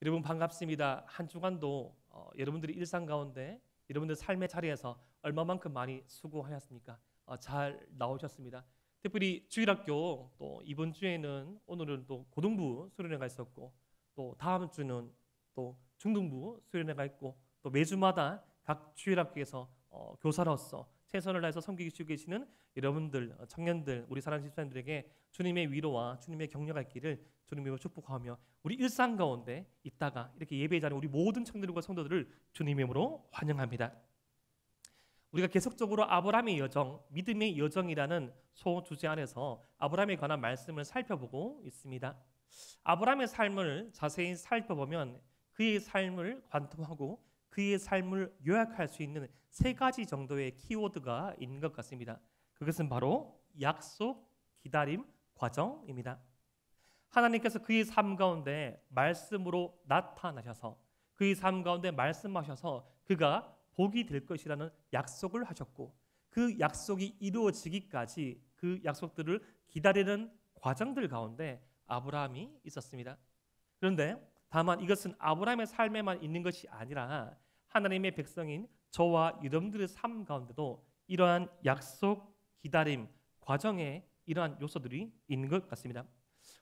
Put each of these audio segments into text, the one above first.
여러분 반갑습니다. 한 주간도 여러분들이 일상 가운데 여러분들 삶의 자리에서 얼마만큼 많이 수고하셨습니까? 잘 나오셨습니다. 특별히 주일학교 또 이번 주에는 오늘은 또 고등부 수련회가 있었고 또 다음 주는 또 중등부 수련회가 있고 또 매주마다 각 주일학교에서 교사로서 최선을 다해서 섬기고 계시는 여러분들 청년들 우리 사랑하는 집사님들에게 주님의 위로와 주님의 격려가 있기를 주님으로 축복하며 우리 일상 가운데 있다가 이렇게 예배에 자리에 우리 모든 청년들과 성도들을 주님의 이름으로 환영합니다. 우리가 계속적으로 아브라함의 여정, 믿음의 여정이라는 소주제 안에서 아브라함에 관한 말씀을 살펴보고 있습니다. 아브라함의 삶을 자세히 살펴보면 그의 삶을 관통하고 그의 삶을 요약할 수 있는 세 가지 정도의 키워드가 있는 것 같습니다. 그것은 바로 약속, 기다림, 과정입니다. 하나님께서 그의 삶 가운데 말씀으로 나타나셔서 그의 삶 가운데 말씀하셔서 그가 복이 될 것이라는 약속을 하셨고 그 약속이 이루어지기까지 그 약속들을 기다리는 과정들 가운데 아브라함이 있었습니다. 그런데 다만 이것은 아브라함의 삶에만 있는 것이 아니라 하나님의 백성인 저와 여러분들의 삶 가운데도 이러한 약속, 기다림, 과정에 이러한 요소들이 있는 것 같습니다.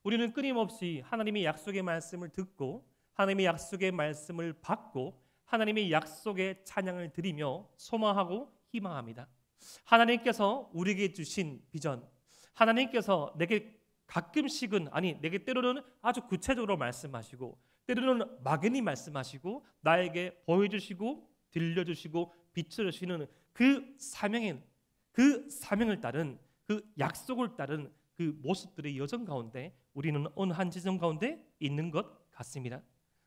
우리는 끊임없이 하나님의 약속의 말씀을 듣고 하나님의 약속의 말씀을 받고 하나님의 약속의 찬양을 드리며 소망하고 희망합니다. 하나님께서 우리에게 주신 비전, 하나님께서 내게 가끔씩은 내게 때로는 아주 구체적으로 말씀하시고 때로는 막연히 말씀하시고 나에게 보여주시고 들려주시고 비춰주시는 그 사명을 따른 그 약속을 따른 그 모습들의 여정 가운데 우리는 어느 한 지점 가운데 있는 것 같습니다.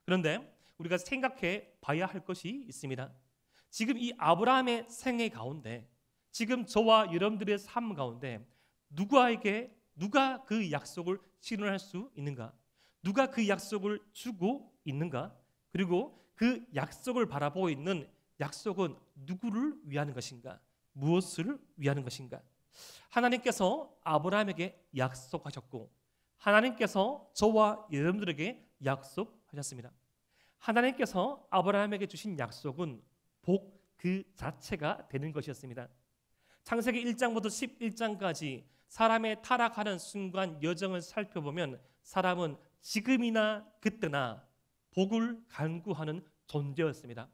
그런데 우리가 생각해 봐야 할 것이 있습니다. 지금 이 아브라함의 생애 가운데 지금 저와 여러분들의 삶 가운데 누가 그 약속을 실현할 수 있는가? 누가 그 약속을 주고 있는가? 그리고 그 약속을 바라보고 있는 약속은 누구를 위하는 것인가? 무엇을 위하는 것인가? 하나님께서 아브라함에게 약속하셨고 하나님께서 저와 여러분들에게 약속하셨습니다. 하나님께서 아브라함에게 주신 약속은 복 그 자체가 되는 것이었습니다. 창세기 1장부터 11장까지 사람의 타락하는 순간 여정을 살펴보면 사람은 지금이나 그때나 복을 간구하는 존재였습니다.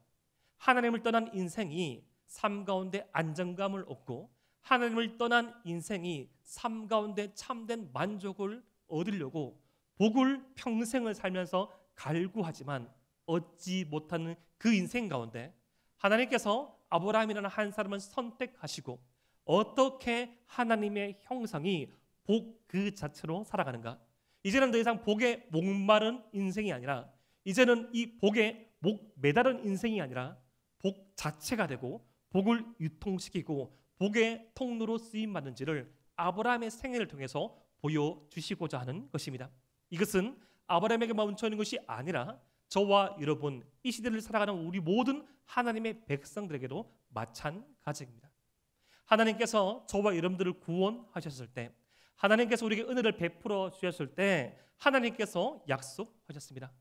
하나님을 떠난 인생이 삶 가운데 안정감을 얻고 하나님을 떠난 인생이 삶 가운데 참된 만족을 얻으려고 복을 평생을 살면서 갈구하지만 얻지 못하는 그 인생 가운데 하나님께서 아브라함이라는 한 사람을 선택하시고 어떻게 하나님의 형상이 복 그 자체로 살아가는가? 이제는 더 이상 복에 목마른 인생이 아니라 이제는 이 복에 목 매다른 인생이 아니라 복 자체가 되고 복을 유통시키고 복의 통로로 쓰임받는지를 아브라함의 생애를 통해서 보여주시고자 하는 것입니다. 이것은 아브라함에게 멈춰 있는 것이 아니라 저와 여러분 이 시대를 살아가는 우리 모든 하나님의 백성들에게도 마찬가지입니다. 하나님께서 저와 여러분들을 구원하셨을 때 하나님께서 우리에게 은혜를 베풀어 주셨을 때 하나님께서 약속하셨습니다.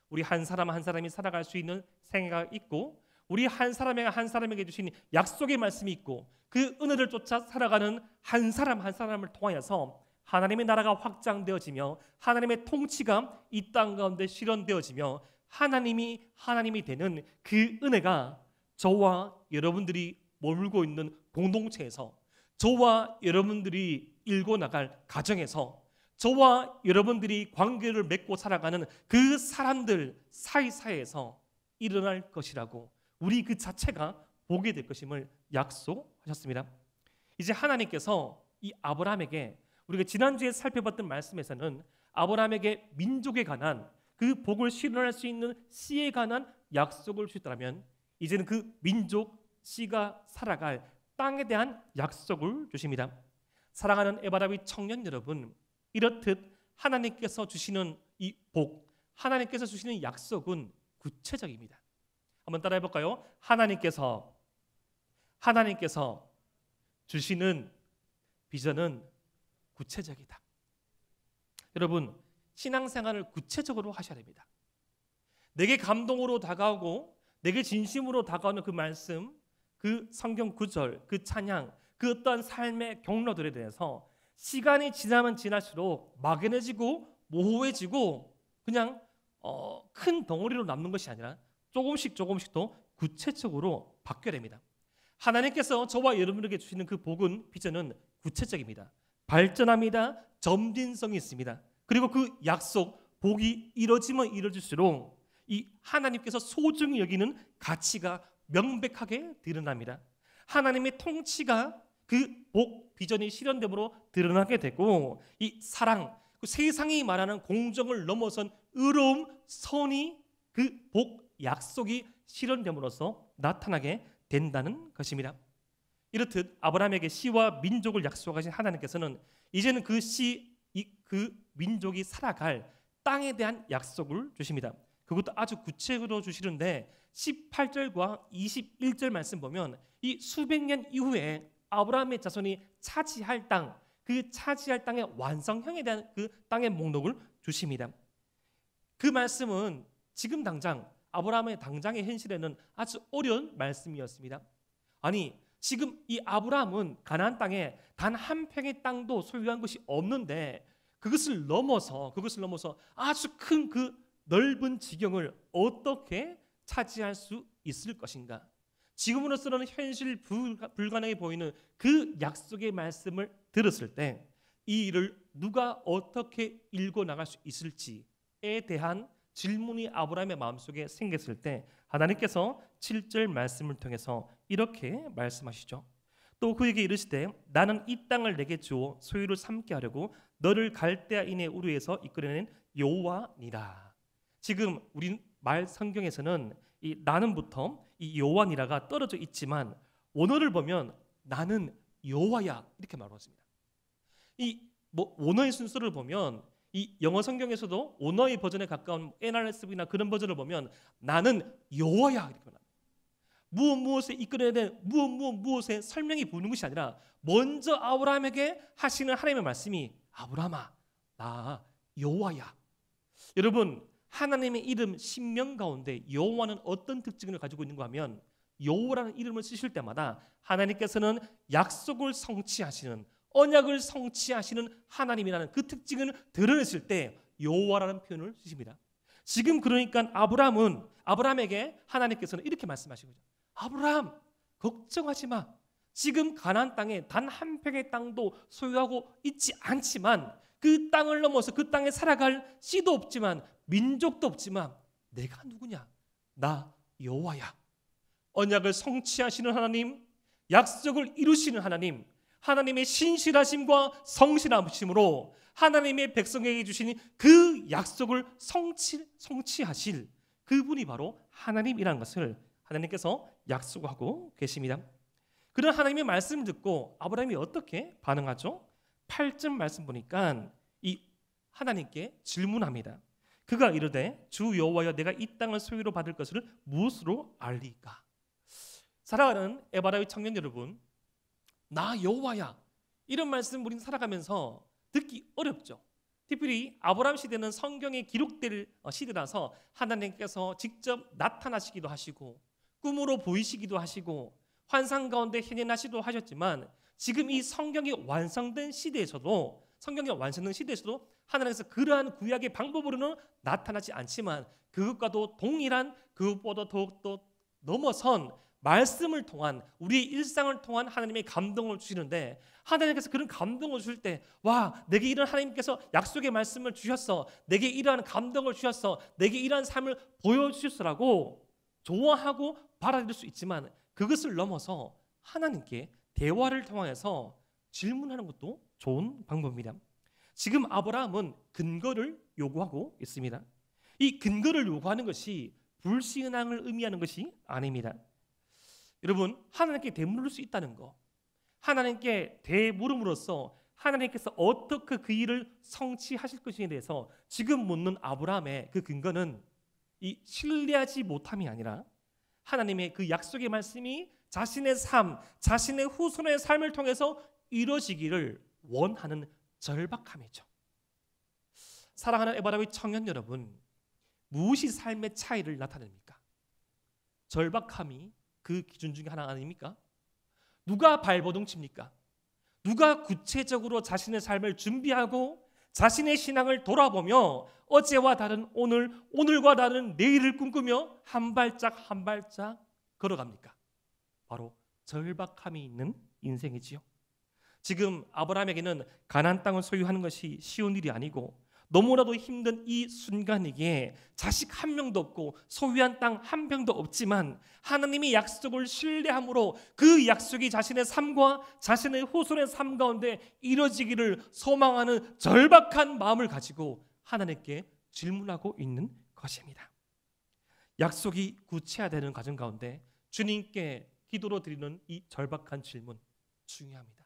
우리 한 사람 한 사람이 살아갈 수 있는 생애가 있고 우리 한 사람에게 주신 약속의 말씀이 있고 그 은혜를 쫓아 살아가는 한 사람 한 사람을 통하여서 하나님의 나라가 확장되어지며 하나님의 통치가 이 땅 가운데 실현되어지며 하나님이 되는 그 은혜가 저와 여러분들이 머물고 있는 공동체에서 저와 여러분들이 일고 나갈 가정에서 저와 여러분들이 관계를 맺고 살아가는 그 사람들 사이사이에서 일어날 것이라고 우리 그 자체가 보게 될 것임을 약속하셨습니다. 이제 하나님께서 이 아브라함에게 우리가 지난주에 살펴봤던 말씀에서는 아브라함에게 민족에 관한 그 복을 실현할 수 있는 씨에 관한 약속을 주셨다면 이제는 그 민족 씨가 살아갈 땅에 대한 약속을 주십니다. 사랑하는 에바라비 청년 여러분, 이렇듯 하나님께서 주시는 이 복, 하나님께서 주시는 약속은 구체적입니다. 한번 따라해 볼까요? 하나님께서 주시는 비전은 구체적이다. 여러분, 신앙생활을 구체적으로 하셔야 됩니다. 내게 감동으로 다가오고 내게 진심으로 다가오는 그 말씀, 그 성경 구절, 그 찬양, 그 어떠한 삶의 경로들에 대해서 시간이 지나면 지날수록 막연해지고 모호해지고 그냥 큰 덩어리로 남는 것이 아니라 조금씩 더 구체적으로 바뀌어야 됩니다. 하나님께서 저와 여러분에게 주시는 그 복은, 비전은 구체적입니다. 발전합니다. 점진성이 있습니다. 그리고 그 약속, 복이 이뤄지면 이뤄질수록 이 하나님께서 소중히 여기는 가치가 명백하게 드러납니다. 하나님의 통치가 그 복, 비전이 실현됨으로 드러나게 되고 이 사랑, 그 세상이 말하는 공정을 넘어선 의로움, 선이 그 복, 약속이 실현됨으로써 나타나게 된다는 것입니다. 이렇듯 아브라함에게 씨와 민족을 약속하신 하나님께서는 이제는 그 씨, 그 민족이 살아갈 땅에 대한 약속을 주십니다. 그것도 아주 구체적으로 주시는데 18절과 21절 말씀 보면 이 수백 년 이후에 아브라함의 자손이 차지할 땅, 그 차지할 땅의 완성형에 대한 그 땅의 목록을 주십니다. 그 말씀은 지금 당장 아브라함의 당장의 현실에는 아주 어려운 말씀이었습니다. 아니, 지금 이 아브라함은 가나안 땅에 단 한 평의 땅도 소유한 것이 없는데 그것을 넘어서 아주 큰 그 넓은 지경을 어떻게 차지할 수 있을 것인가? 지금으로서는 현실 불가능해 보이는 그 약속의 말씀을 들었을 때 이 일을 누가 어떻게 읽어 나갈 수 있을지에 대한 질문이 아브라함의 마음속에 생겼을 때 하나님께서 7절 말씀을 통해서 이렇게 말씀하시죠. 또 그에게 이르시되 나는 이 땅을 내게 주어 소유를 삼게 하려고 너를 갈대아인의 우르에서 이끌어낸 여호와니라. 지금 우리 말 성경에서는 이 나는부터 이 여호와니라가 떨어져 있지만 원어를 보면 나는 여호와야 이렇게 말하고 있습니다. 이 원어의 순서를 보면 이 영어 성경에서도 원어의 버전에 가까운 NRSV나 그런 버전을 보면 나는 여호와야 이렇게 말합니다. 무엇에 이끌어낸 무엇에 설명이 보이는 것이 아니라 먼저 아브라함에게 하시는 하나님의 말씀이 아브라함아 나 여호와야. 여러분 하나님의 이름 신명 가운데 여호와는 어떤 특징을 가지고 있는가 하면 여호와라는 이름을 쓰실 때마다 하나님께서는 약속을 성취하시는 언약을 성취하시는 하나님이라는 그 특징을 드러냈을 때 여호와라는 표현을 쓰십니다. 지금 그러니까 아브라함에게 하나님께서는 이렇게 말씀하신 거죠. 아브라함 걱정하지 마. 지금 가나안 땅에 단 한 평의 땅도 소유하고 있지 않지만 그 땅을 넘어서 그 땅에 살아갈 씨도 없지만 민족도 없지만 내가 누구냐? 나 여호와야. 언약을 성취하시는 하나님, 약속을 이루시는 하나님, 하나님의 신실하심과 성실하심으로 하나님의 백성에게 주신 그 약속을 성취하실 그분이 바로 하나님이라는 것을 하나님께서 약속하고 계십니다. 그런 하나님의 말씀을 듣고 아브라함이 어떻게 반응하죠? 8절 말씀 보니까 이 하나님께 질문합니다. 그가 이르되 주 여호와여 내가 이 땅을 소유로 받을 것을 무엇으로 알리까? 사랑하는 에바라의 청년 여러분, 나 여호와야 이런 말씀 우리는 살아가면서 듣기 어렵죠. 특별히 아브라함 시대는 성경에 기록될 시대라서 하나님께서 직접 나타나시기도 하시고 꿈으로 보이시기도 하시고 환상 가운데 현현하시기도 하셨지만 지금 이 성경이 완성된 시대에서도 하나님께서 그러한 구약의 방법으로는 나타나지 않지만 그것과도 동일한 그것보다 더욱더 넘어선 말씀을 통한 우리의 일상을 통한 하나님의 감동을 주시는데 하나님께서 그런 감동을 주실 때 와 내게 이런 하나님께서 약속의 말씀을 주셨어. 내게 이러한 감동을 주셨어. 내게 이러한 삶을 보여주셨어라고 좋아하고 받아들일 수 있지만 그것을 넘어서 하나님께 대화를 통해서 질문하는 것도 좋은 방법입니다. 지금 아브라함은 근거를 요구하고 있습니다. 이 근거를 요구하는 것이 불신앙을 의미하는 것이 아닙니다. 여러분 하나님께 되물을 수 있다는 거, 하나님께 되물음으로써 하나님께서 어떻게 그 일을 성취하실 것에 대해서 지금 묻는 아브라함의 그 근거는 이 신뢰하지 못함이 아니라 하나님의 그 약속의 말씀이 자신의 삶, 자신의 후손의 삶을 통해서 이루어지기를 원하는 절박함이죠. 사랑하는 에바라의 청년 여러분, 무엇이 삶의 차이를 나타냅니까? 절박함이 그 기준 중에 하나 아닙니까? 누가 발버둥칩니까? 누가 구체적으로 자신의 삶을 준비하고 자신의 신앙을 돌아보며 어제와 다른 오늘, 오늘과 다른 내일을 꿈꾸며 한 발짝 한 발짝 걸어갑니까? 바로 절박함이 있는 인생이지요. 지금 아브라함에게는 가나안 땅을 소유하는 것이 쉬운 일이 아니고 너무나도 힘든 이 순간이기에 자식 한 명도 없고 소유한 땅 한 평도 없지만 하나님의 약속을 신뢰함으로 그 약속이 자신의 삶과 자신의 후손의 삶 가운데 이루어지기를 소망하는 절박한 마음을 가지고 하나님께 질문하고 있는 것입니다. 약속이 구체화되는 과정 가운데 주님께 기도로 드리는 이 절박한 질문 중요합니다.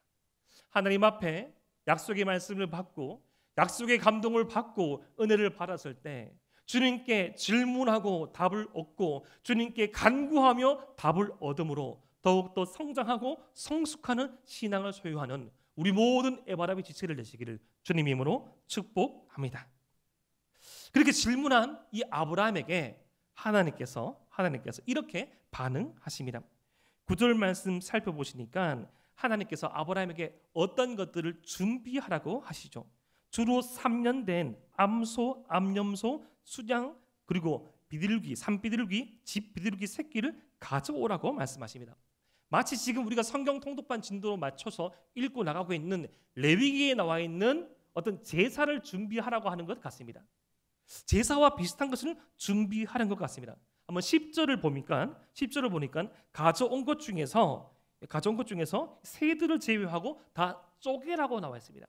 하나님 앞에 약속의 말씀을 받고 약속의 감동을 받고 은혜를 받았을 때 주님께 질문하고 답을 얻고 주님께 간구하며 답을 얻음으로 더욱더 성장하고 성숙하는 신앙을 소유하는 우리 모든 에바라비 지체를 내시기를 주님 이름으로 축복합니다. 그렇게 질문한 이 아브라함에게 하나님께서 이렇게 반응하십니다. 9절 말씀 살펴보시니까 하나님께서 아브라함에게 어떤 것들을 준비하라고 하시죠. 주로 3년 된 암소, 암염소, 수장 그리고 비둘기, 산비둘기, 집비둘기 새끼를 가져오라고 말씀하십니다. 마치 지금 우리가 성경 통독반 진도로 맞춰서 읽고 나가고 있는 레위기에 나와 있는 어떤 제사를 준비하라고 하는 것 같습니다. 제사와 비슷한 것을 준비하는 것 같습니다. 한번 10절을 보니까 가져온 것 중에서 새들을 제외하고 다 쪼개라고 나와 있습니다.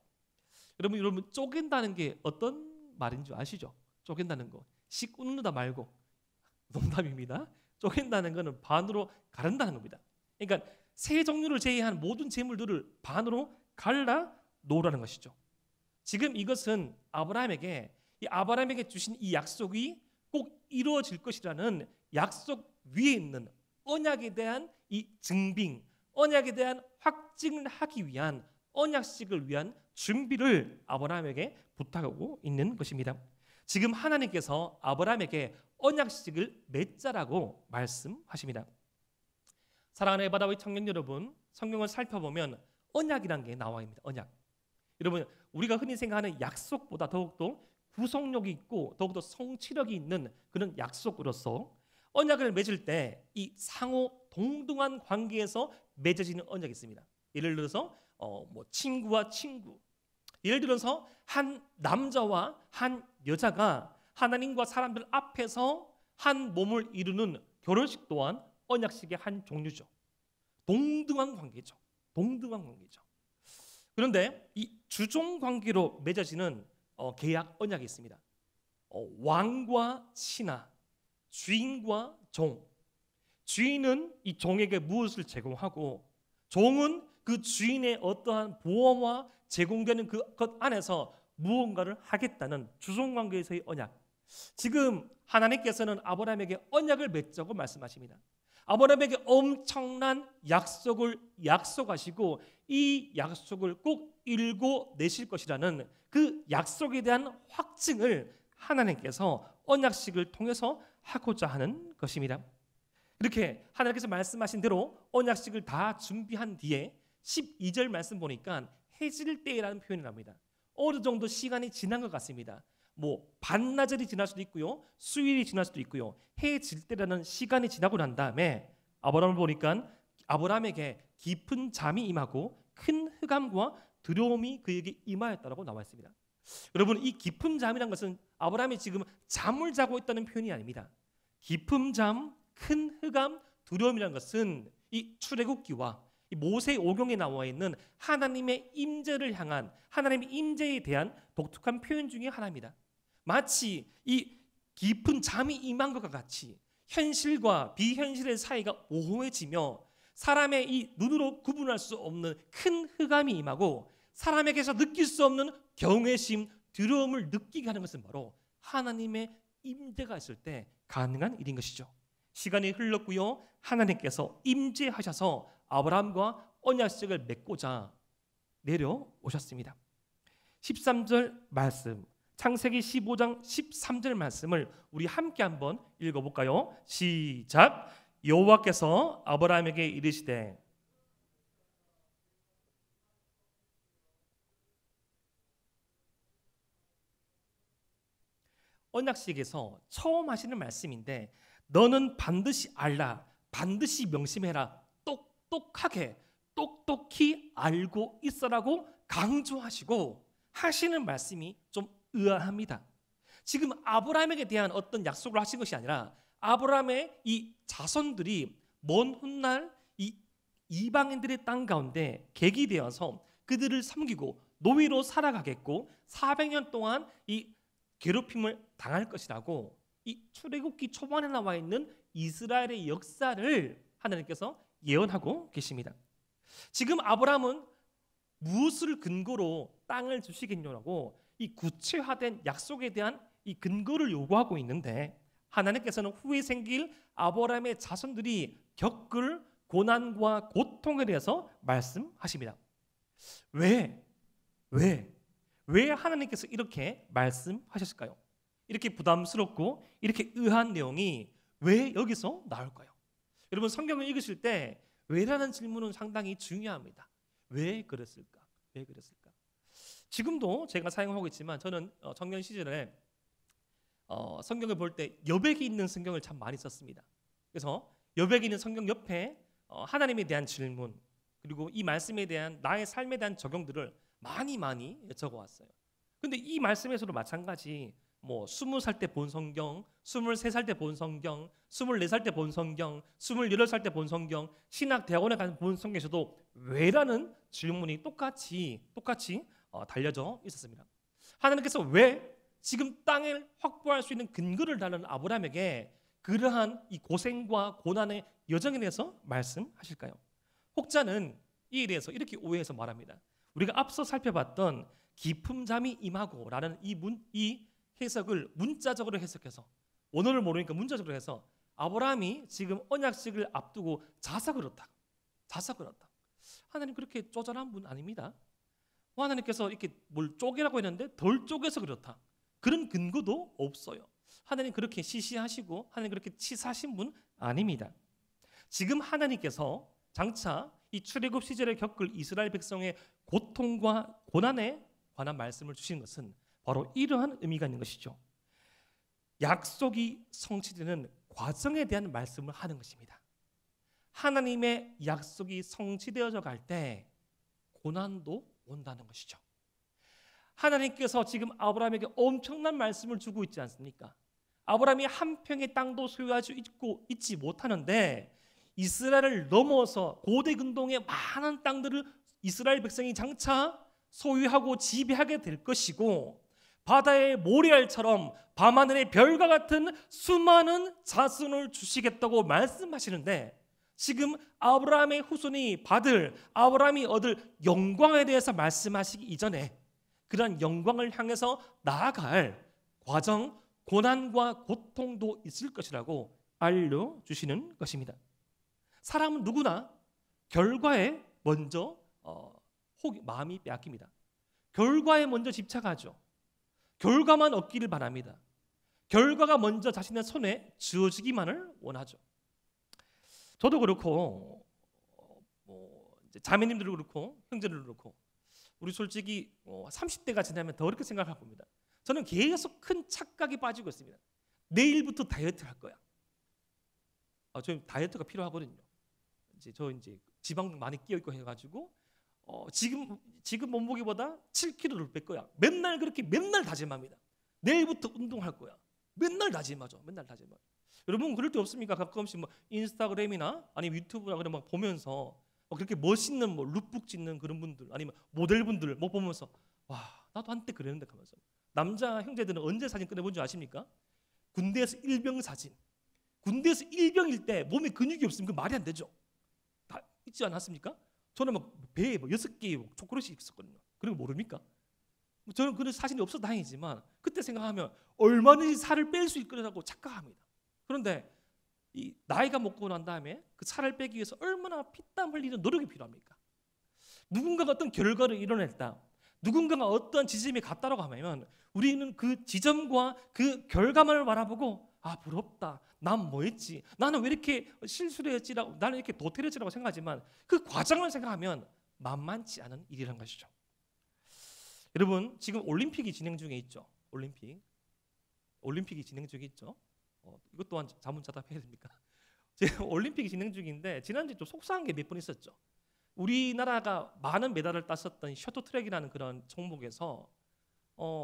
여러분 쪼갠다는 게 어떤 말인 줄 아시죠? 쪼갠다는 거 씩 웃는다 말고 농담입니다. 쪼갠다는 거는 반으로 가른다는 겁니다. 그러니까 새 종류를 제외한 모든 재물들을 반으로 갈라 놓으라는 것이죠. 지금 이것은 아브라함에게 주신 이 약속이 꼭 이루어질 것이라는 약속 위에 있는 언약에 대한 이 증빙, 언약에 대한 확증을 하기 위한 언약식을 위한 준비를 아브라함에게 부탁하고 있는 것입니다. 지금 하나님께서 아브라함에게 언약식을 맺자라고 말씀하십니다. 사랑하는 에바다의 청년 여러분, 성경을 살펴보면 언약이라는 게 나와 있습니다. 언약. 여러분, 우리가 흔히 생각하는 약속보다 더욱더 구속력이 있고 더욱더 성취력이 있는 그런 약속으로서 언약을 맺을 때 이 상호 동등한 관계에서 맺어지는 언약이 있습니다. 예를 들어서 친구와 친구, 예를 들어서 한 남자와 한 여자가 하나님과 사람들 앞에서 한 몸을 이루는 결혼식 또한 언약식의 한 종류죠. 동등한 관계죠. 그런데 이 주종 관계로 맺어지는 계약 언약이 있습니다. 왕과 신하, 주인과 종. 주인은 이 종에게 무엇을 제공하고 종은 그 주인의 어떠한 보호와 제공되는 그것 안에서 무언가를 하겠다는 주종관계에서의 언약. 지금 하나님께서는 아브라함에게 언약을 맺자고 말씀하십니다. 아브라함에게 엄청난 약속을 약속하시고 이 약속을 꼭 이루어내실 것이라는 그 약속에 대한 확증을 하나님께서 언약식을 통해서 하고자 하는 것입니다. 이렇게 하나님께서 말씀하신 대로 언약식을 다 준비한 뒤에 12절 말씀 보니까 해질 때라는 표현이 나옵니다. 어느 정도 시간이 지난 것 같습니다. 반나절이 지날 수도 있고요, 수일이 지날 수도 있고요. 해질 때라는 시간이 지나고 난 다음에 아브라함을 보니까 아브라함에게 깊은 잠이 임하고 큰 흑암과 두려움이 그에게 임하였다라고 나와 있습니다. 여러분, 이 깊은 잠이란 것은 아브라함이 지금 잠을 자고 있다는 표현이 아닙니다. 깊은 잠, 큰 흑암, 두려움이라는 것은 이 출애굽기와 이 모세 오경에 나와 있는 하나님의 임재를 향한 하나님의 임재에 대한 독특한 표현 중에 하나입니다. 마치 이 깊은 잠이 임한 것과 같이 현실과 비현실의 사이가 모호해지며 사람의 이 눈으로 구분할 수 없는 큰 흑암이 임하고 사람에게서 느낄 수 없는 경외심, 두려움을 느끼게 하는 것은 바로 하나님의 임재가 있을 때 가능한 일인 것이죠. 시간이 흘렀고요, 하나님께서 임재하셔서 아브라함과 언약식을 맺고자 내려오셨습니다. 13절 말씀, 창세기 15장 13절 말씀을 우리 함께 한번 읽어볼까요? 시작. 여호와께서 아브라함에게 이르시되 언약식에서 처음 하시는 말씀인데 너는 반드시 알라, 반드시 명심해라, 똑똑히 알고 있어라고 강조하시고 하시는 말씀이 좀 의아합니다. 지금 아브라함에게 대한 어떤 약속을 하신 것이 아니라 아브라함의 이 자손들이 먼 훗날 이 이방인들의 땅 가운데 객이 되어서 그들을 섬기고 노예로 살아가겠고 400년 동안 이 괴롭힘을 당할 것이라고 이 출애굽기 초반에 나와 있는 이스라엘의 역사를 하나님께서 예언하고 계십니다. 지금 아브라함은 무엇을 근거로 땅을 주시겠냐고 이 구체화된 약속에 대한 이 근거를 요구하고 있는데 하나님께서는 후에 생길 아브라함의 자손들이 겪을 고난과 고통에 대해서 말씀하십니다. 왜 하나님께서 이렇게 말씀하셨을까요? 이렇게 부담스럽고 이렇게 의아한 내용이 왜 여기서 나올까요? 여러분 성경을 읽으실 때 왜라는 질문은 상당히 중요합니다. 왜 그랬을까? 왜 그랬을까? 지금도 제가 사용하고 있지만 저는 청년 시절에 성경을 볼 때 여백이 있는 성경을 참 많이 썼습니다. 그래서 여백이 있는 성경 옆에 하나님에 대한 질문 그리고 이 말씀에 대한 나의 삶에 대한 적용들을 많이 적어왔어요. 근데 이 말씀에서도 마찬가지 20살 때 본 성경, 23살 때 본 성경, 24살 때 본 성경, 28살 때 본 성경, 신학 대학원에 가서 본 성경에서도 왜라는 질문이 똑같이 달려져 있었습니다. 하나님께서 왜 지금 땅을 확보할 수 있는 근거를 달는 아브라함에게 그러한 이 고생과 고난의 여정에 대해서 말씀하실까요? 혹자는 이에 대해서 이렇게 오해해서 말합니다. 우리가 앞서 살펴봤던 깊은 잠이 임하고라는 이 해석을 문자적으로 해석해서 원어를 모르니까 문자적으로 해서 아브라함이 지금 언약식을 앞두고 자서 그렇다. 하나님 그렇게 쪼잔한 분 아닙니다. 하나님께서 이렇게 뭘 쪼개라고 했는데 덜 쪼개서 그렇다. 그런 근거도 없어요. 하나님 그렇게 시시하시고 하나님 그렇게 치사하신 분 아닙니다. 지금 하나님께서 장차 이 출애굽 시절에 겪을 이스라엘 백성의 고통과 고난에 관한 말씀을 주신 것은 바로 이러한 의미가 있는 것이죠. 약속이 성취되는 과정에 대한 말씀을 하는 것입니다. 하나님의 약속이 성취되어져 갈 때 고난도 온다는 것이죠. 하나님께서 지금 아브라함에게 엄청난 말씀을 주고 있지 않습니까? 아브라함이 한 평의 땅도 소유하지 있지 못하는데 이스라엘을 넘어서 고대 근동의 많은 땅들을 이스라엘 백성이 장차 소유하고 지배하게 될 것이고 바다의 모래알처럼 밤하늘의 별과 같은 수많은 자손을 주시겠다고 말씀하시는데 지금 아브라함의 후손이 아브라함이 얻을 영광에 대해서 말씀하시기 이전에 그런 영광을 향해서 나아갈 과정, 고난과 고통도 있을 것이라고 알려주시는 것입니다. 사람은 누구나 결과에 먼저 마음이 빼앗깁니다. 결과에 먼저 집착하죠. 결과만 얻기를 바랍니다. 결과가 먼저 자신의 손에 쥐어지기만을 원하죠. 저도 그렇고 자매님들도 그렇고 형제들도 그렇고 우리 솔직히 30대가 지나면 더 그렇게 생각할 겁니다. 저는 계속 큰 착각에 빠지고 있습니다. 내일부터 다이어트 할 거야. 저 다이어트가 필요하거든요. 저 지방 많이 끼어 있고 해가지고 지금 몸무게보다 7kg를 뺄 거야. 맨날 다짐합니다. 내일부터 운동할 거야. 맨날 다짐하죠. 여러분 그럴 때 없습니까? 가끔씩 인스타그램이나 아니면 유튜브나 그런 막 보면서 그렇게 멋있는 룩북 찍는 그런 분들 아니면 모델분들 보면서 와 나도 한때 그랬는데 하면서 남자 형제들은 언제 사진 꺼내본 줄 아십니까? 군대에서 일병 사진. 군대에서 일병일 때 몸에 근육이 없으면 그 말이 안 되죠. 다 있지 않았습니까? 저는 배에 6개 초콜릿이 있었거든요. 그런 거 모릅니까? 저는 그런 사진이 없어서 다행이지만 그때 생각하면 얼마든지 살을 뺄 수 있을 거라고 착각합니다. 그런데 이 나이가 먹고 난 다음에 그 살을 빼기 위해서 얼마나 피땀 흘리는 노력이 필요합니까? 누군가가 어떤 결과를 이뤄냈다. 누군가가 어떤 지점에 갔다라고 하면 우리는 그 지점과 그 결과만을 바라보고 아 부럽다. 난 뭐했지? 나는 왜 이렇게 실수를 했지라고 나는 이렇게 도태를 했지라고 생각하지만 그 과정을 생각하면 만만치 않은 일이라는 것이죠. 여러분 지금 올림픽이 진행 중에 있죠. 올림픽이 진행 중에 있죠. 이것 또한 자문자답해야 됩니까? 지금 올림픽이 진행 중인데 지난주에 좀 속상한 게 몇 번 있었죠. 우리나라가 많은 메달을 땄었던 쇼트트랙이라는 그런 종목에서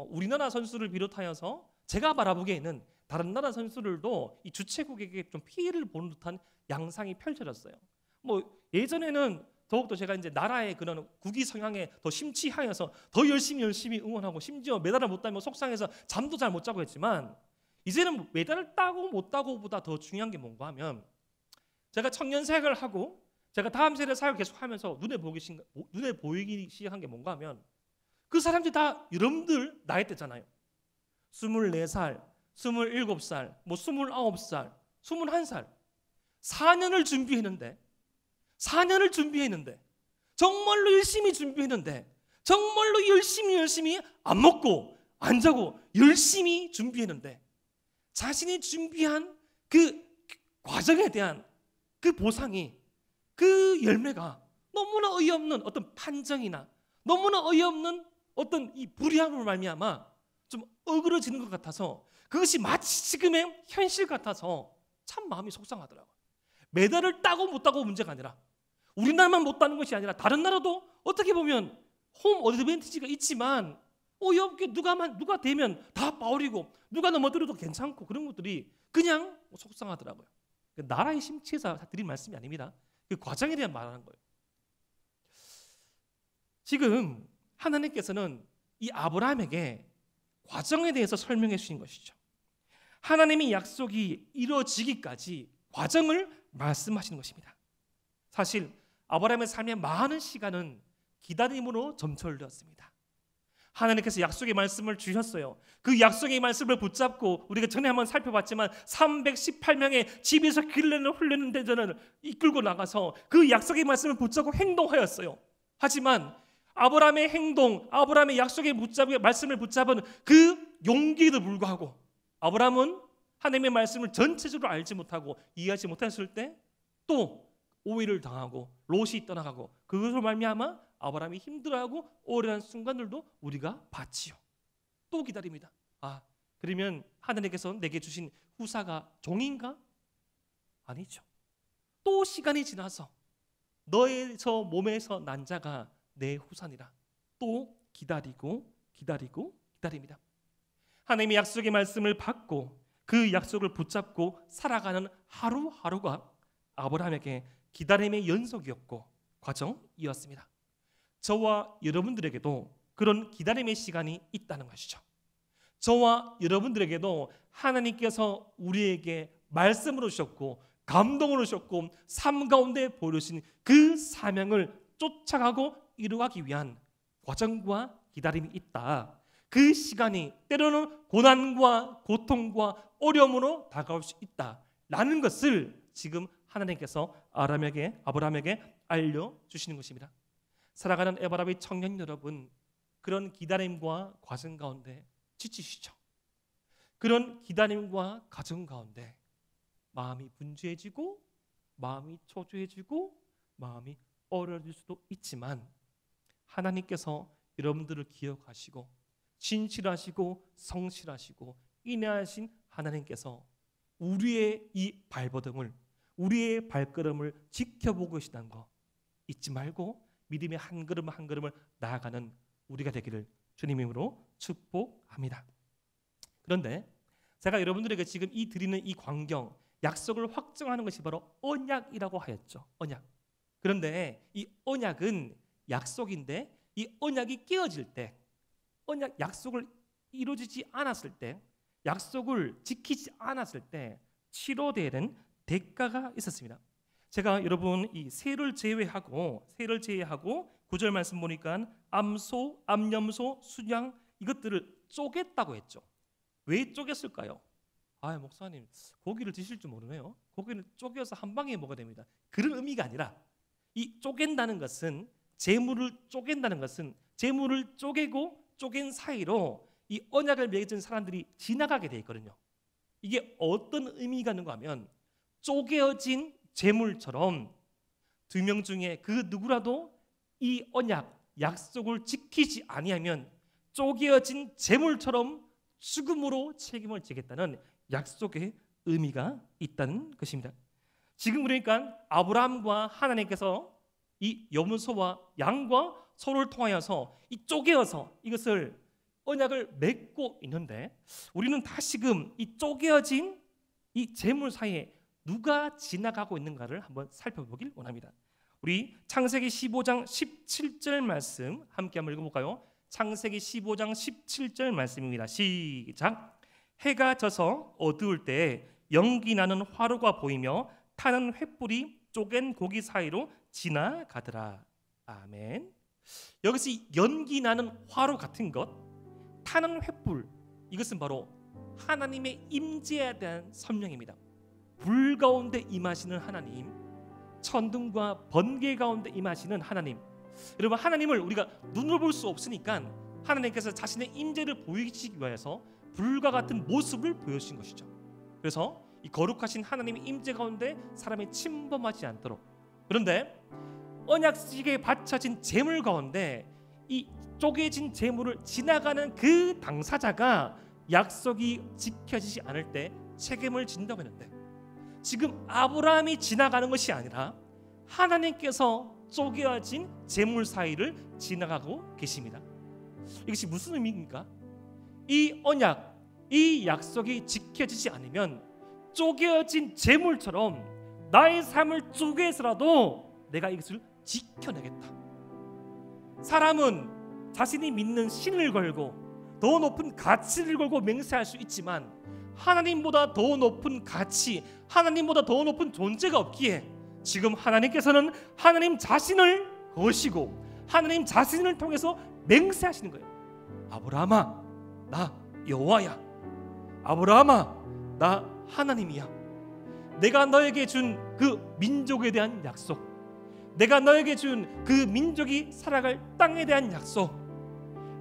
우리나라 선수를 비롯하여서 제가 바라보기에는 다른 나라 선수들도 이 주최국에게 좀 피해를 보는 듯한 양상이 펼쳐졌어요. 뭐 예전에는 더욱더 제가 이제 나라의 그런 국위 성향에 더 심취하여서 더 열심히 응원하고 심지어 메달을 못 따면 속상해서 잠도 잘 못 자고 했지만 이제는 메달을 따고 못 따고보다 더 중요한 게 뭔가 하면 제가 청년 생활을 하고 제가 다음 세대 사역을 계속하면서 눈에 보이기 시작한 게 뭔가 하면 그 사람들이 다 여러분들 나이 때잖아요. 24살, 27살, 뭐 29살, 21살 4년을 준비했는데 정말로 열심히 준비했는데 정말로 열심히 안 먹고 안 자고 열심히 준비했는데 자신이 준비한 그 과정에 대한 그 보상이 그 열매가 너무나 어이없는 어떤 판정이나 너무나 어이없는 어떤 이 불이함으로 말미암아 좀 어그러지는 것 같아서 그것이 마치 지금의 현실 같아서 참 마음이 속상하더라고요. 메달을 따고 못 따고 문제가 아니라 우리나라만 못 따는 것이 아니라 다른 나라도 어떻게 보면 홈 어드밴티지가 있지만 어이없게 누가 되면 다 파울이고 누가 넘어뜨려도 괜찮고 그런 것들이 그냥 속상하더라고요. 나라의 심취에서 드린 말씀이 아닙니다. 그 과정에 대한 말하는 거예요. 지금 하나님께서는 이 아브라함에게 과정에 대해서 설명해 주신 것이죠. 하나님의 약속이 이루어지기까지 과정을 말씀하시는 것입니다. 사실 아브라함의 삶의 많은 시간은 기다림으로 점철되었습니다. 하나님께서 약속의 말씀을 주셨어요. 그 약속의 말씀을 붙잡고 우리가 전에 한번 살펴봤지만 318명의 집에서 길르는 훈련된 대전을 이끌고 나가서 그 약속의 말씀을 붙잡고 행동하였어요. 하지만 아브라함의 행동, 아브라함의 약속의 말씀을 붙잡은 그 용기에도 불구하고 아브라함은 하나님의 말씀을 전체적으로 알지 못하고 이해하지 못했을 때 또 오해를 당하고 롯이 떠나가고 그것으로 말미암아 아브라함이 힘들어하고 오래한 순간들도 우리가 봤지요. 또 기다립니다. 그러면 하나님께서 내게 주신 후사가 종인가? 아니죠. 또 시간이 지나서 너의 저 몸에서 난 자가 내 후사니라. 또 기다립니다. 하나님의 약속의 말씀을 받고 그 약속을 붙잡고 살아가는 하루하루가 아브라함에게 기다림의 연속이었고 과정이었습니다. 저와 여러분들에게도 그런 기다림의 시간이 있다는 것이죠. 저와 여러분들에게도 하나님께서 우리에게 말씀으로 주셨고 감동으로 주셨고 삶 가운데 보여주신 그 사명을 쫓아가고 이루어가기 위한 과정과 기다림이 있다. 그 시간이 때로는 고난과 고통과 어려움으로 다가올 수 있다라는 것을 지금 하나님께서 아브라함에게 알려주시는 것입니다. 살아가는 에바라비 청년 여러분, 그런 기다림과 과정 가운데 지치시죠? 그런 기다림과 과정 가운데 마음이 분주해지고 마음이 초조해지고 마음이 어려워질 수도 있지만 하나님께서 여러분들을 기억하시고 진실하시고 성실하시고 인내하신 하나님께서 우리의 이 발버둥을 우리의 발걸음을 지켜보고 계시다는 거 잊지 말고 믿음의 한 걸음 한 걸음을 나아가는 우리가 되기를 주님 이름으로 축복합니다. 그런데 제가 여러분들에게 지금 드리는 이 광경, 약속을 확정하는 것이 바로 언약이라고 하였죠. 언약. 그런데 이 언약은 약속인데 이 언약이 깨어질 때, 약속을 이루어지지 않았을 때, 약속을 지키지 않았을 때 치러야 되는 대가가 있었습니다. 제가 여러분 이 세를 제외하고 9절 말씀 보니까 암소, 암염소, 순양 이것들을 쪼갰다고 했죠. 왜 쪼갰을까요? 목사님 고기를 드실 줄 모르네요. 고기를 쪼개서 한 방에 먹어야 됩니다. 그런 의미가 아니라 이 쪼갠다는 것은 재물을 쪼갠다는 것은 재물을 쪼개고 쪼갠 사이로 이 언약을 맺은 사람들이 지나가게 돼 있거든요. 이게 어떤 의미가 있는가 하면 쪼개어진 재물처럼 두 명 중에 그 누구라도 이 언약, 약속을 지키지 아니하면 쪼개어진 재물처럼 죽음으로 책임을 지겠다는 약속의 의미가 있다는 것입니다. 지금 그러니까 아브라함과 하나님께서 이 염소와 양과 소를 통하여서 이 쪼개어서 이것을 언약을 맺고 있는데, 우리는 다시금 이 쪼개어진 이 재물 사이에 누가 지나가고 있는가를 한번 살펴보길 원합니다. 우리 창세기 15장 17절 말씀 함께 한번 읽어볼까요? 창세기 15장 17절 말씀입니다. 시작. 해가 져서 어두울 때에 연기 나는 화로가 보이며 타는 횃불이 쪼갠 고기 사이로 지나가더라. 아멘. 여기서 연기 나는 화로 같은 것, 타는 횃불, 이것은 바로 하나님의 임재에 대한 설명입니다. 불 가운데 임하시는 하나님, 천둥과 번개 가운데 임하시는 하나님. 여러분, 하나님을 우리가 눈으로 볼 수 없으니까 하나님께서 자신의 임재를 보이시기 위해서 불과 같은 모습을 보여주신 것이죠. 그래서 이 거룩하신 하나님의 임재 가운데 사람이 침범하지 않도록. 그런데 언약식에 바쳐진 재물 가운데 이 쪼개진 재물을 지나가는 그 당사자가 약속이 지켜지지 않을 때 책임을 진다고 했는데, 지금 아브라함이 지나가는 것이 아니라 하나님께서 쪼개어진 재물 사이를 지나가고 계십니다. 이것이 무슨 의미입니까? 이 언약, 이 약속이 지켜지지 않으면 쪼개어진 재물처럼 나의 삶을 쪼개서라도 내가 이것을 지켜내겠다. 사람은 자신이 믿는 신을 걸고 더 높은 가치를 걸고 맹세할 수 있지만 하나님보다 더 높은 가치, 하나님보다 더 높은 존재가 없기에 지금 하나님께서는 하나님 자신을 거시고 하나님 자신을 통해서 맹세하시는 거예요. 아브라함아, 나 여호와야. 아브라함아, 나 하나님이야. 내가 너에게 준 그 민족에 대한 약속, 내가 너에게 준 그 민족이 살아갈 땅에 대한 약속,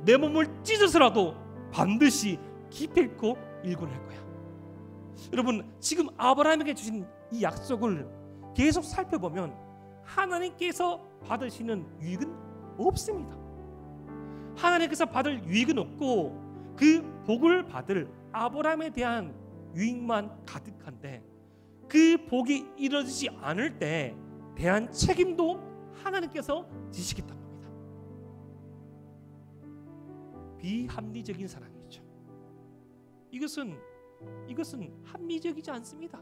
내 몸을 찢어서라도 반드시 기필코 일궈낼 거야. 여러분, 지금 아브라함에게 주신 이 약속을 계속 살펴보면 하나님께서 받으시는 유익은 없습니다. 하나님께서 받을 유익은 없고 그 복을 받을 아브라함에 대한 유익만 가득한데, 그 복이 이루어지지 않을 때 대한 책임도 하나님께서 지시겠다는 겁니다. 비합리적인 사랑이죠. 이것은 합리적이지 않습니다.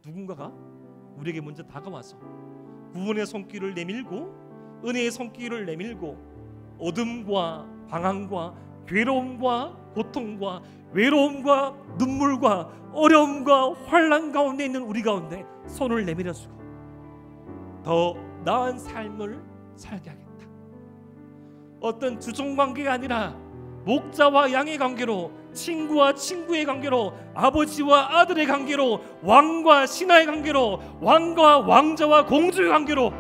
누군가가 우리에게 먼저 다가와서 구원의 손길을 내밀고 은혜의 손길을 내밀고 어둠과 방황과 괴로움과 고통과 외로움과 눈물과 어려움과 환난 가운데 있는 우리 가운데 손을 내밀어주고 더 나은 삶을 살게 하겠다. 어떤 주종관계가 아니라 목자와 양의 관계로, 친구와 친구의 관계로, 아버지와 아들의 관계로, 왕과 신하의 관계로, 왕과 왕자와 공주의 관계로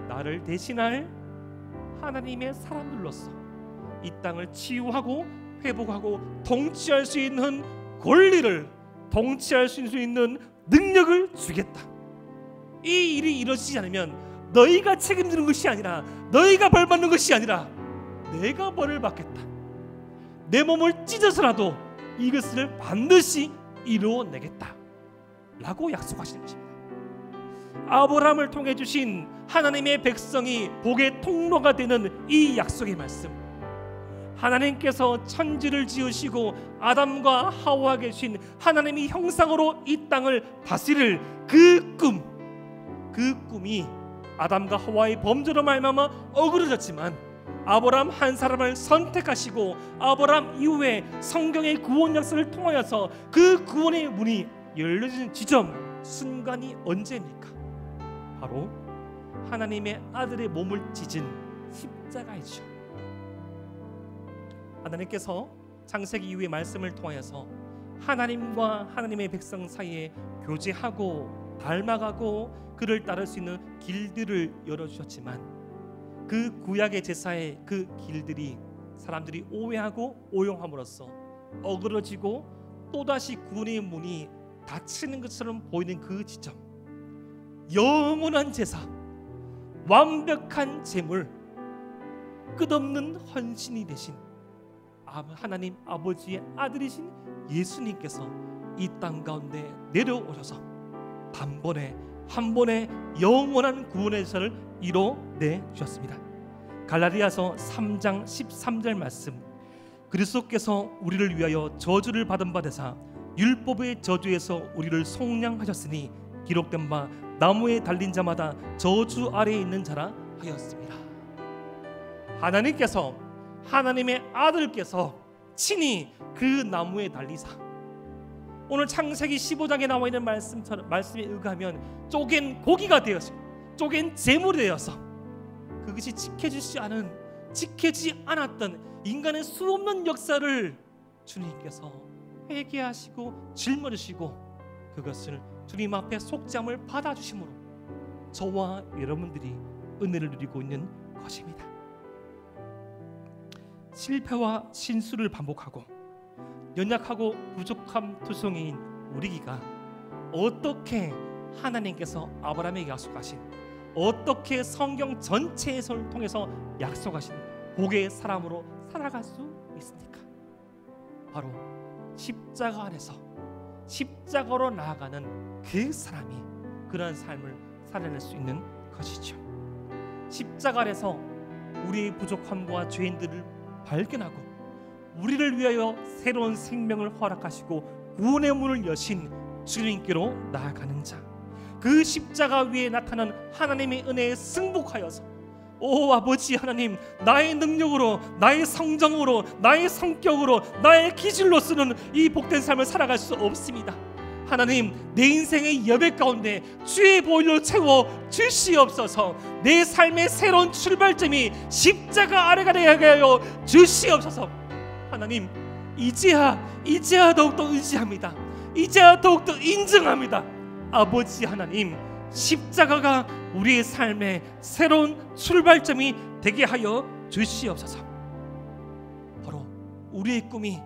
나를 대신할 하나님의 사람들로서 이 땅을 치유하고 회복하고 통치할 수 있는 권리를, 통치할 수 있는 능력을 주겠다. 이 일이 이루어지지 않으면 너희가 책임지는 것이 아니라, 너희가 벌 받는 것이 아니라 내가 벌을 받겠다. 내 몸을 찢어서라도 이것을 반드시 이루어내겠다 라고 약속하시는 것입니다. 아브라함을 통해 주신 하나님의 백성이 복의 통로가 되는 이 약속의 말씀, 하나님께서 천지를 지으시고 아담과 하와에게 주신 하나님의 형상으로 이 땅을 다스릴 그 꿈이 아담과 하와의 범죄로 말미암아 어그러졌지만 아브라함 한 사람을 선택하시고 아브라함 이후에 성경의 구원 역사를 통하여서 그 구원의 문이 열려진 지점, 순간이 언제입니까? 바로 하나님의 아들의 몸을 찢은 십자가이죠. 하나님께서 창세기 이후의 말씀을 통하여서 하나님과 하나님의 백성 사이에 교제하고 닮아가고 그를 따를 수 있는 길들을 열어주셨지만, 그 구약의 제사의 그 길들이 사람들이 오해하고 오용함으로써 어그러지고 또다시 구원의 문이 닫히는 것처럼 보이는 그 지점, 영원한 제사, 완벽한 제물, 끝없는 헌신이 되신 하나님 아버지의 아들이신 예수님께서 이 땅 가운데 내려오셔서 단번에 한 번에 영원한 구원의 제사를 이뤄내 주셨습니다. 갈라디아서 3장 13절 말씀, 그리스도께서 우리를 위하여 저주를 받은 바 되사 율법의 저주에서 우리를 속량하셨으니 기록된 바 나무에 달린 자마다 저주 아래에 있는 자라 하였습니다. 하나님께서, 하나님의 아들께서 친히 그 나무에 달리사, 오늘 창세기 15장에 나와 있는 말씀에 의하면 쪼갠 고기가 되어서, 쪼갠 제물이 되어서, 그것이 지켜지지 않았던 인간의 수없는 역사를 주님께서 회개하시고 짊어지시고 그것을 주님 앞에 속죄함을 받아주심으로 저와 여러분들이 은혜를 누리고 있는 것입니다. 실패와 신수를 반복하고 연약하고 부족함 투성이인 우리가 어떻게 하나님께서 아브라함에게 약속하신, 어떻게 성경 전체를 통해서 약속하신 복의 사람으로 살아갈 수 있습니까? 바로 십자가 안에서 십자가로 나아가는 그 사람이 그러한 삶을 살아낼 수 있는 것이죠. 십자가 안에서 우리의 부족함과 죄인들을 발견하고 우리를 위하여 새로운 생명을 허락하시고 구원의 문을 여신 주님께로 나아가는 자, 그 십자가 위에 나타난 하나님의 은혜에 승복하여서 오 아버지 하나님, 나의 능력으로, 나의 성정으로, 나의 성격으로, 나의 기질로서는 이 복된 삶을 살아갈 수 없습니다. 하나님, 내 인생의 여백 가운데 주의 보혈로 채워 주시옵소서. 내 삶의 새로운 출발점이 십자가 아래가 되게 하여 주시옵소서. 하나님, 이제야 더욱더 의지합니다. 이제야 더욱더 인정합니다. 아버지 하나님, 십자가가 우리의 삶의 새로운 출발점이 되게 하여 주시옵소서. 바로 우리의 꿈이,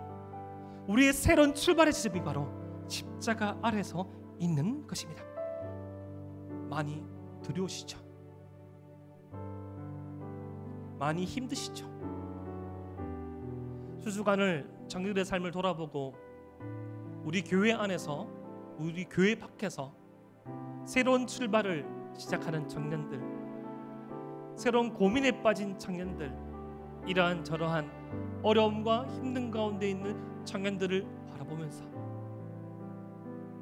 우리의 새로운 출발의 지점이 바로 십자가 아래서 있는 것입니다. 많이 두려우시죠? 많이 힘드시죠? 수주간을 정규들의 삶을 돌아보고 우리 교회 안에서, 우리 교회 밖에서 새로운 출발을 시작하는 청년들, 새로운 고민에 빠진 청년들, 이러한 저러한 어려움과 힘든 가운데 있는 청년들을 바라보면서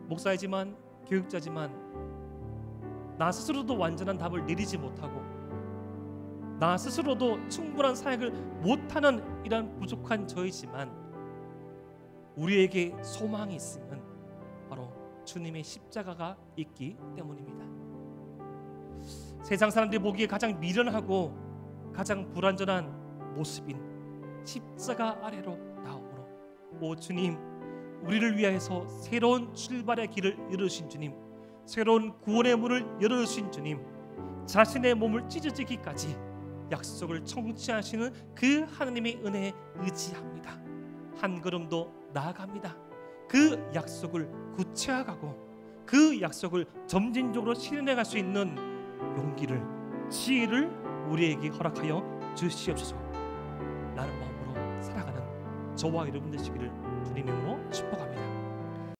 목사이지만 교육자지만 나 스스로도 완전한 답을 내리지 못하고 나 스스로도 충분한 사역을 못하는 이러한 부족한 저이지만 우리에게 소망이 있으면 바로 주님의 십자가가 있기 때문입니다. 세상 사람들이 보기에 가장 미련하고 가장 불완전한 모습인 십자가 아래로 나오므로 오 주님, 우리를 위하여서 새로운 출발의 길을 열어주신 주님, 새로운 구원의 문을 열어주신 주님, 자신의 몸을 찢어지기까지 약속을 성취하시는 그 하나님의 은혜에 의지합니다. 한 걸음도 나아갑니다. 그 약속을 구체화하고 그 약속을 점진적으로 실현해갈 수 있는 용기를, 지혜를 우리에게 허락하여 주시옵소서. 라는 마음으로 살아가는 저와 여러분 되시기를 주님의 이름으로 축복합니다.